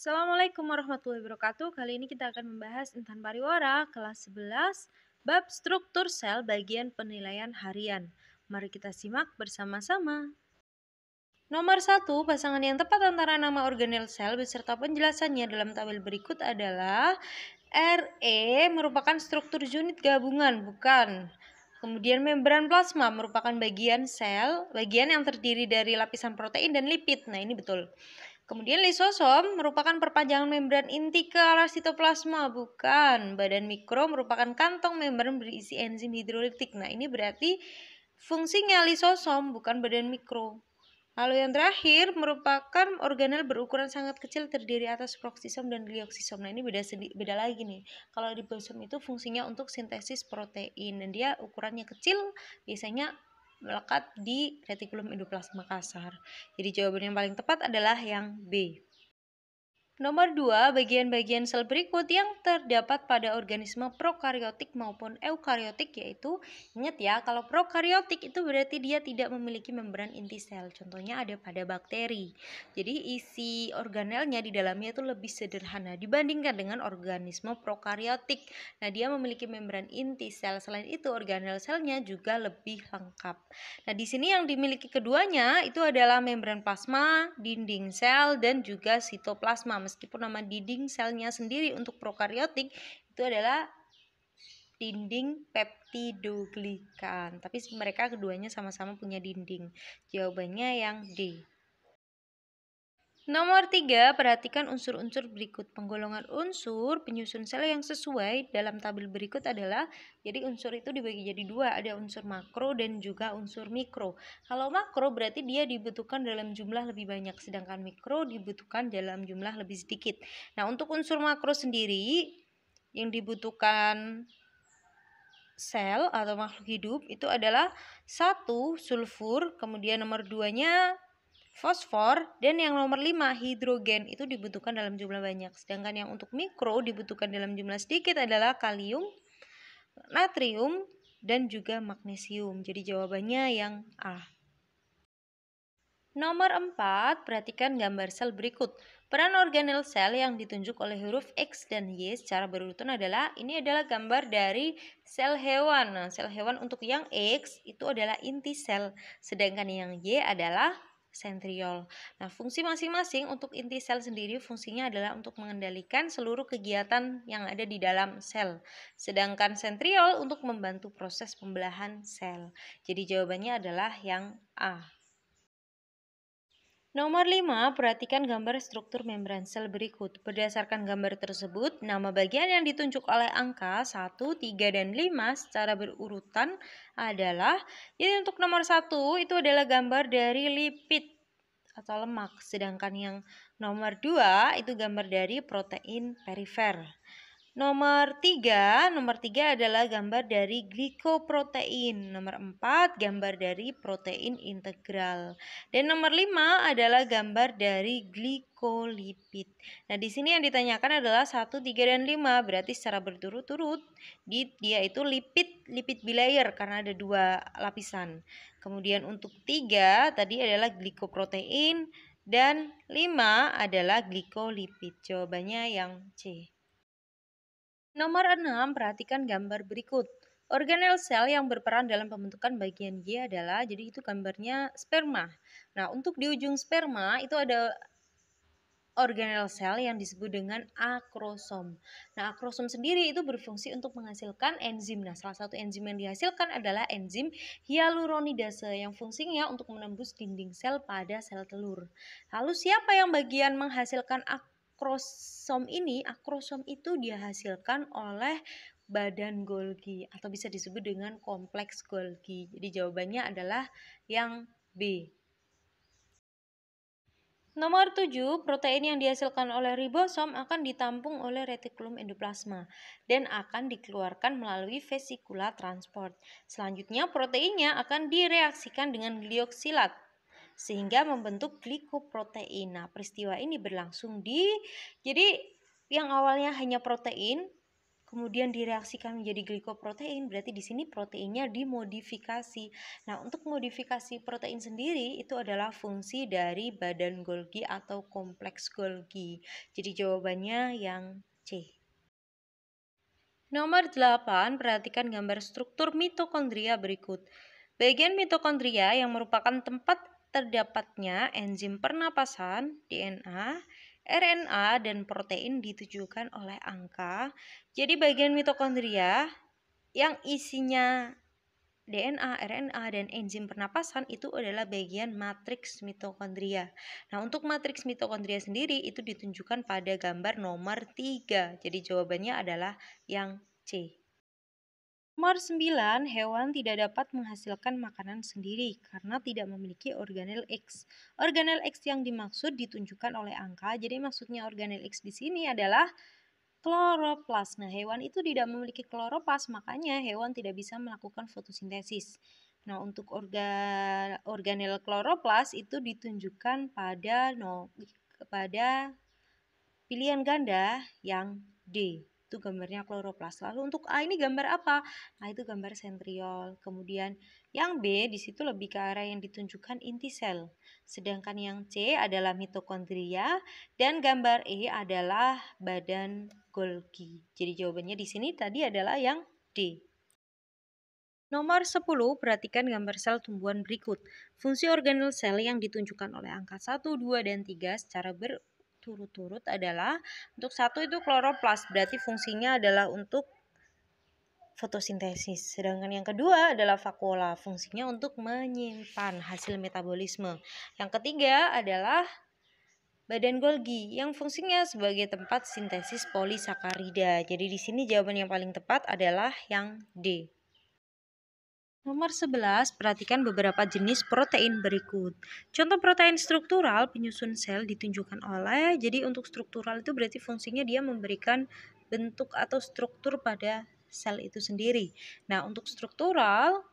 Assalamualaikum warahmatullahi wabarakatuh. Kali ini kita akan membahas intan pariwara kelas 11 bab struktur sel bagian penilaian harian. Mari kita simak bersama-sama. Nomor 1, pasangan yang tepat antara nama organel sel beserta penjelasannya dalam tabel berikut adalah RE merupakan struktur unit gabungan, bukan. Kemudian membran plasma merupakan bagian sel, bagian yang terdiri dari lapisan protein dan lipid. Nah, ini betul. Kemudian lisosom merupakan perpanjangan membran inti ke arah sitoplasma, bukan. Badan mikro merupakan kantong membran berisi enzim hidrolitik. Nah, ini berarti fungsinya lisosom, bukan badan mikro. Lalu yang terakhir merupakan organel berukuran sangat kecil terdiri atas proksisom dan glioksisom. Nah, ini beda lagi nih. Kalau ribosom itu fungsinya untuk sintesis protein dan dia ukurannya kecil, biasanya melekat di retikulum endoplasma kasar. Jadi jawaban yang paling tepat adalah yang B. Nomor 2, bagian-bagian sel berikut yang terdapat pada organisme prokaryotik maupun eukaryotik yaitu, ingat ya, kalau prokaryotik itu berarti dia tidak memiliki membran inti sel. Contohnya ada pada bakteri. Jadi isi organelnya di dalamnya itu lebih sederhana dibandingkan dengan organisme prokaryotik. Nah, dia memiliki membran inti sel. Selain itu, organel selnya juga lebih lengkap. Nah, di sini yang dimiliki keduanya itu adalah membran plasma, dinding sel, dan juga sitoplasma. Meskipun nama dinding selnya sendiri untuk prokaryotik itu adalah dinding peptidoglikan, tapi mereka keduanya sama-sama punya dinding. Jawabannya yang D. Nomor 3, perhatikan unsur-unsur berikut. Penggolongan unsur penyusun sel yang sesuai dalam tabel berikut adalah, jadi unsur itu dibagi jadi dua, ada unsur makro dan juga unsur mikro. Kalau makro berarti dia dibutuhkan dalam jumlah lebih banyak, sedangkan mikro dibutuhkan dalam jumlah lebih sedikit. Nah, untuk unsur makro sendiri yang dibutuhkan sel atau makhluk hidup itu adalah 1, sulfur, kemudian nomor 2-nya fosfor, dan yang nomor 5 hidrogen itu dibutuhkan dalam jumlah banyak. Sedangkan yang untuk mikro dibutuhkan dalam jumlah sedikit adalah kalium, natrium, dan juga magnesium. Jadi jawabannya yang A. Nomor 4, perhatikan gambar sel berikut. Peran organel sel yang ditunjuk oleh huruf X dan Y secara berurutan adalah, ini adalah gambar dari sel hewan. Nah, sel hewan untuk yang X itu adalah inti sel, sedangkan yang Y adalah sentriol. Nah, fungsi masing-masing untuk inti sel sendiri fungsinya adalah untuk mengendalikan seluruh kegiatan yang ada di dalam sel. Sedangkan sentriol untuk membantu proses pembelahan sel. Jadi jawabannya adalah yang A. Nomor 5, perhatikan gambar struktur membran sel berikut. Berdasarkan gambar tersebut, nama bagian yang ditunjuk oleh angka 1, 3, dan 5 secara berurutan adalah, jadi untuk nomor 1 itu adalah gambar dari lipid atau lemak, sedangkan yang nomor 2 itu gambar dari protein perifer. Nomor 3 adalah gambar dari glikoprotein. Nomor 4 gambar dari protein integral. Dan nomor 5 adalah gambar dari glikolipid. Nah, di sini yang ditanyakan adalah 1, 3, dan 5. Berarti secara berturut-turut dia itu lipid bilayer karena ada 2 lapisan. Kemudian untuk 3 tadi adalah glikoprotein dan 5 adalah glikolipid. Jawabannya yang C. Nomor 6, perhatikan gambar berikut. Organel sel yang berperan dalam pembentukan bagian Y adalah, jadi itu gambarnya sperma. Nah, untuk di ujung sperma itu ada organel sel yang disebut dengan akrosom. Nah, akrosom sendiri itu berfungsi untuk menghasilkan enzim. Nah, salah satu enzim yang dihasilkan adalah enzim hyaluronidase yang fungsinya untuk menembus dinding sel pada sel telur. Lalu siapa yang bagian menghasilkan akrosom ini? Akrosom itu dihasilkan oleh badan Golgi atau bisa disebut dengan kompleks Golgi. Jadi jawabannya adalah yang B. Nomor 7, protein yang dihasilkan oleh ribosom akan ditampung oleh retikulum endoplasma dan akan dikeluarkan melalui vesikula transport. Selanjutnya proteinnya akan direaksikan dengan glioksilat sehingga membentuk glikoprotein. Nah, peristiwa ini berlangsung jadi yang awalnya hanya protein, kemudian direaksikan menjadi glikoprotein, berarti di sini proteinnya dimodifikasi. Nah, untuk modifikasi protein sendiri itu adalah fungsi dari badan Golgi atau kompleks Golgi. Jadi jawabannya yang C. Nomor 8, perhatikan gambar struktur mitokondria berikut. Bagian mitokondria yang merupakan tempat terdapatnya enzim pernapasan, DNA, RNA, dan protein ditujukan oleh angka. Jadi bagian mitokondria yang isinya DNA, RNA, dan enzim pernapasan itu adalah bagian matriks mitokondria. Nah, untuk matriks mitokondria sendiri itu ditunjukkan pada gambar nomor 3. Jadi jawabannya adalah yang C. Nomor 9, hewan tidak dapat menghasilkan makanan sendiri karena tidak memiliki organel X. Organel X yang dimaksud ditunjukkan oleh angka. Jadi maksudnya organel X di sini adalah kloroplas. Nah, hewan itu tidak memiliki kloroplas, makanya hewan tidak bisa melakukan fotosintesis. Nah, untuk organel kloroplas itu ditunjukkan pada pilihan ganda yang D. Itu gambarnya kloroplas. Lalu untuk A ini gambar apa? Nah, itu gambar sentriol. Kemudian yang B di situ lebih ke arah yang ditunjukkan inti sel. Sedangkan yang C adalah mitokondria dan gambar E adalah badan Golgi. Jadi jawabannya di sini tadi adalah yang D. Nomor 10, perhatikan gambar sel tumbuhan berikut. Fungsi organel sel yang ditunjukkan oleh angka 1, 2, dan 3 secara berturut-turut adalah untuk 1 itu kloroplas, berarti fungsinya adalah untuk fotosintesis. Sedangkan yang kedua adalah vakuola, fungsinya untuk menyimpan hasil metabolisme. Yang ketiga adalah badan Golgi yang fungsinya sebagai tempat sintesis polisakarida. Jadi di sini jawaban yang paling tepat adalah yang D. Nomor 11, perhatikan beberapa jenis protein berikut. Contoh protein struktural penyusun sel ditunjukkan oleh, jadi untuk struktural itu berarti fungsinya dia memberikan bentuk atau struktur pada sel itu sendiri. Nah, untuk struktural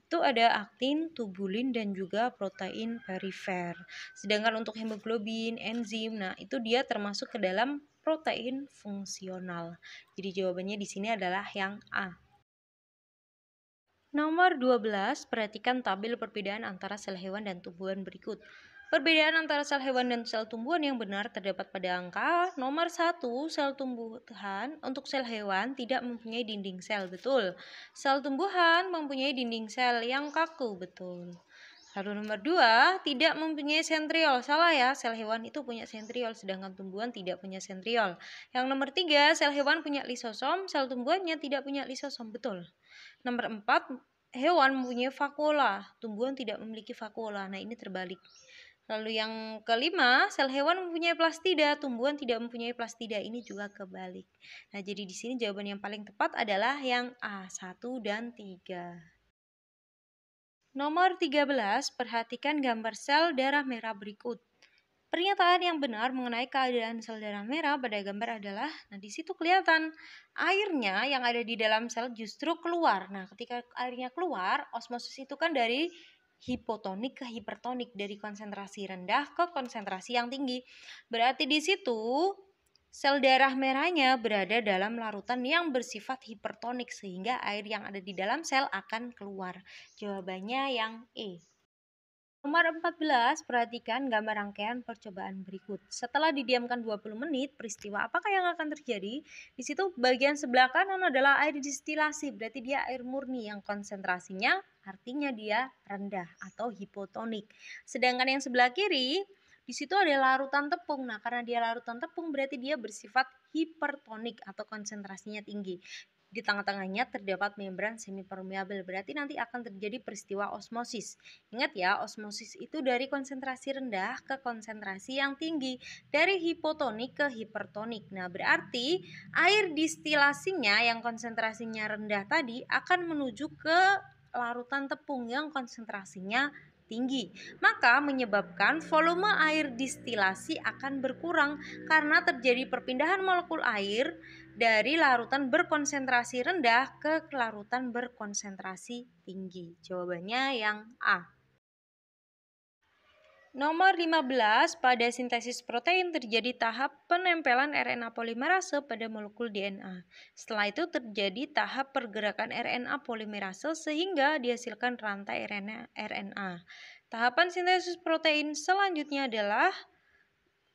itu ada aktin, tubulin, dan juga protein perifer. Sedangkan untuk hemoglobin, enzim, nah itu dia termasuk ke dalam protein fungsional. Jadi jawabannya di sini adalah yang A. Nomor 12, perhatikan tabel perbedaan antara sel hewan dan tumbuhan berikut. Perbedaan antara sel hewan dan sel tumbuhan yang benar terdapat pada angka nomor 1, sel tumbuhan untuk sel hewan tidak mempunyai dinding sel, betul. Sel tumbuhan mempunyai dinding sel yang kaku, betul. Lalu nomor 2, tidak mempunyai sentriol. Salah ya, sel hewan itu punya sentriol, sedangkan tumbuhan tidak punya sentriol. Yang nomor 3, sel hewan punya lisosom, sel tumbuhannya tidak punya lisosom, betul. Nomor 4, hewan mempunyai vakuola, tumbuhan tidak memiliki vakuola. Nah, ini terbalik. Lalu yang kelima, sel hewan mempunyai plastida, tumbuhan tidak mempunyai plastida. Ini juga kebalik. Nah, jadi di sini jawaban yang paling tepat adalah yang A, 1 dan 3. Nomor 13, perhatikan gambar sel darah merah berikut. Pernyataan yang benar mengenai keadaan sel darah merah pada gambar adalah, nah di situ kelihatan airnya yang ada di dalam sel justru keluar. Nah, ketika airnya keluar, osmosis itu kan dari hipotonik ke hipertonik, dari konsentrasi rendah ke konsentrasi yang tinggi. Berarti di situ sel darah merahnya berada dalam larutan yang bersifat hipertonik sehingga air yang ada di dalam sel akan keluar. Jawabannya yang E. Nomor 14, perhatikan gambar rangkaian percobaan berikut. Setelah didiamkan 20 menit, peristiwa apakah yang akan terjadi? Di situ bagian sebelah kanan adalah air distilasi, berarti dia air murni yang konsentrasinya artinya dia rendah atau hipotonik. Sedangkan yang sebelah kiri, di situ ada larutan tepung. Nah, karena dia larutan tepung berarti dia bersifat hipertonik atau konsentrasinya tinggi. Di tengah-tengahnya terdapat membran semipermeabel, berarti nanti akan terjadi peristiwa osmosis. Ingat ya, osmosis itu dari konsentrasi rendah ke konsentrasi yang tinggi, dari hipotonik ke hipertonik. Nah, berarti air distilasinya yang konsentrasinya rendah tadi akan menuju ke larutan tepung yang konsentrasinya tinggi, maka menyebabkan volume air distilasi akan berkurang karena terjadi perpindahan molekul air dari larutan berkonsentrasi rendah ke larutan berkonsentrasi tinggi. Jawabannya yang A. Nomor 15, pada sintesis protein terjadi tahap penempelan RNA polimerase pada molekul DNA. Setelah itu terjadi tahap pergerakan RNA polimerase sehingga dihasilkan rantai RNA. Tahapan sintesis protein selanjutnya adalah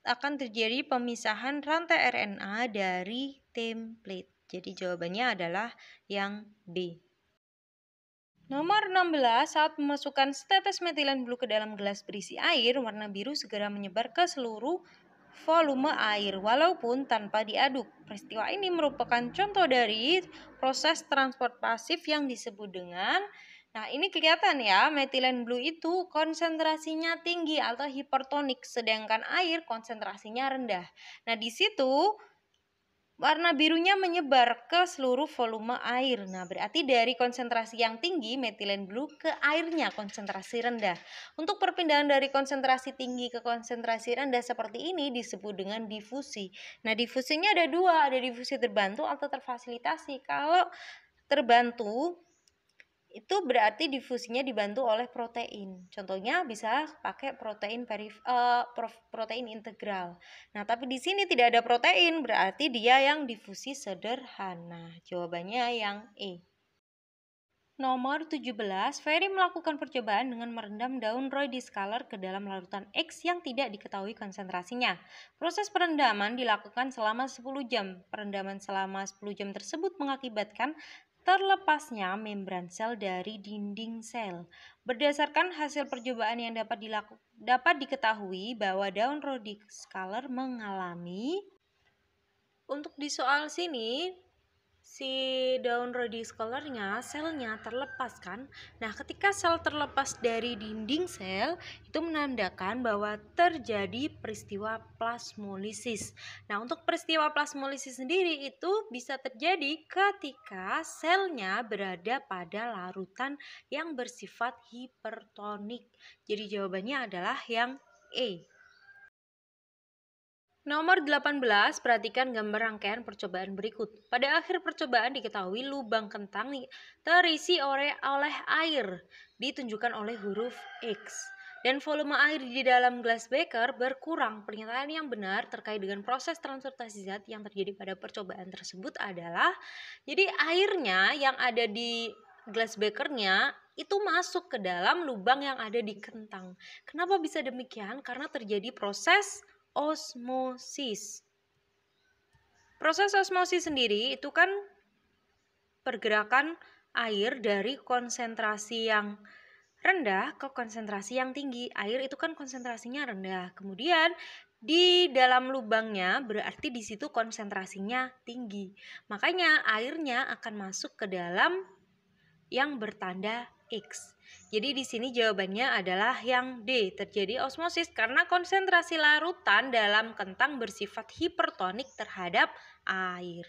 akan terjadi pemisahan rantai RNA dari template. Jadi jawabannya adalah yang B. Nomor 16, saat memasukkan setetes metilen blue ke dalam gelas berisi air, warna biru segera menyebar ke seluruh volume air walaupun tanpa diaduk. Peristiwa ini merupakan contoh dari proses transport pasif yang disebut dengan, nah ini kelihatan ya, metilen blue itu konsentrasinya tinggi atau hipertonik, sedangkan air konsentrasinya rendah. Nah di situ warna birunya menyebar ke seluruh volume air. Nah, berarti dari konsentrasi yang tinggi metilen blue ke airnya konsentrasi rendah. Untuk perpindahan dari konsentrasi tinggi ke konsentrasi rendah seperti ini disebut dengan difusi. Nah, difusinya ada dua, ada difusi terbantu atau terfasilitasi. Kalau terbantu itu berarti difusinya dibantu oleh protein. Contohnya bisa pakai protein integral. Nah, tapi di sini tidak ada protein, berarti dia yang difusi sederhana. Jawabannya yang E. Nomor 17, Ferry melakukan percobaan dengan merendam daun Roy discolor ke dalam larutan X yang tidak diketahui konsentrasinya. Proses perendaman dilakukan selama 10 jam. Perendaman selama 10 jam tersebut mengakibatkan terlepasnya membran sel dari dinding sel. Berdasarkan hasil percobaan yang dapat diketahui bahwa daun Roy discolor mengalami, untuk di soal sini si daun rhodiocolornya selnya terlepas kan. Nah, ketika sel terlepas dari dinding sel itu menandakan bahwa terjadi peristiwa plasmolisis. Nah, untuk peristiwa plasmolisis sendiri itu bisa terjadi ketika selnya berada pada larutan yang bersifat hipertonik. Jadi jawabannya adalah yang E. Nomor 18, perhatikan gambar rangkaian percobaan berikut. Pada akhir percobaan diketahui lubang kentang terisi oleh air, ditunjukkan oleh huruf X. Dan volume air di dalam gelas beker berkurang. Pernyataan yang benar terkait dengan proses transportasi zat yang terjadi pada percobaan tersebut adalah, jadi airnya yang ada di gelas bekernya itu masuk ke dalam lubang yang ada di kentang. Kenapa bisa demikian? Karena terjadi proses osmosis. Proses osmosis sendiri itu kan pergerakan air dari konsentrasi yang rendah ke konsentrasi yang tinggi. Air itu kan konsentrasinya rendah. Kemudian di dalam lubangnya berarti di situ konsentrasinya tinggi. Makanya airnya akan masuk ke dalam yang bertanda X. Jadi di sini jawabannya adalah yang D, terjadi osmosis karena konsentrasi larutan dalam kentang bersifat hipertonik terhadap air.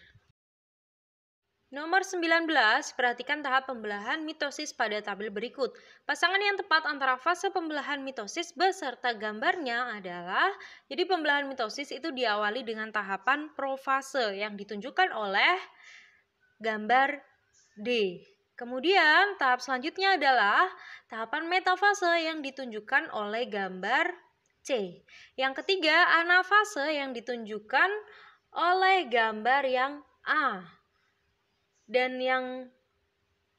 Nomor 19, perhatikan tahap pembelahan mitosis pada tabel berikut. Pasangan yang tepat antara fase pembelahan mitosis beserta gambarnya adalah, jadi pembelahan mitosis itu diawali dengan tahapan profase yang ditunjukkan oleh gambar D. Kemudian tahap selanjutnya adalah tahapan metafase yang ditunjukkan oleh gambar C. Yang ketiga anafase yang ditunjukkan oleh gambar yang A. Dan yang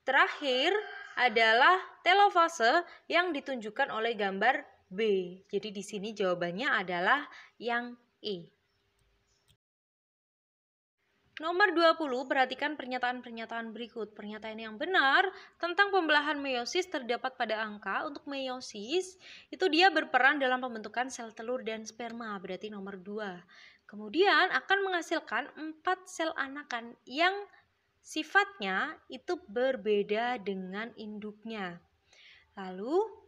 terakhir adalah telofase yang ditunjukkan oleh gambar B. Jadi di sini jawabannya adalah yang E. Nomor 20, perhatikan pernyataan-pernyataan berikut. Pernyataan yang benar tentang pembelahan meiosis terdapat pada angka. Untuk meiosis, itu dia berperan dalam pembentukan sel telur dan sperma, berarti nomor 2. Kemudian akan menghasilkan 4 sel anakan yang sifatnya itu berbeda dengan induknya. Lalu,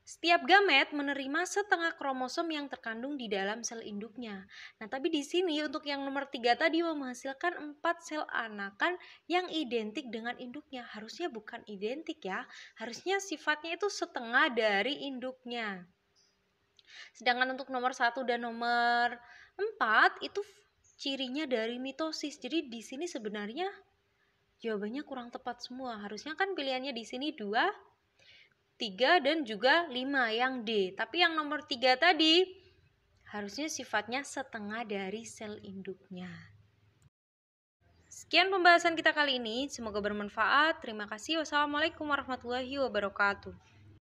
setiap gamet menerima setengah kromosom yang terkandung di dalam sel induknya. Nah, tapi di sini untuk yang nomor 3 tadi menghasilkan 4 sel anakan yang identik dengan induknya. Harusnya bukan identik ya. Harusnya sifatnya itu setengah dari induknya. Sedangkan untuk nomor 1 dan nomor 4 itu cirinya dari mitosis. Jadi di sini sebenarnya jawabannya kurang tepat semua. Harusnya kan pilihannya di sini 2, 3 dan juga 5 yang D. Tapi yang nomor 3 tadi harusnya sifatnya setengah dari sel induknya. Sekian pembahasan kita kali ini, semoga bermanfaat. Terima kasih. Wassalamualaikum warahmatullahi wabarakatuh.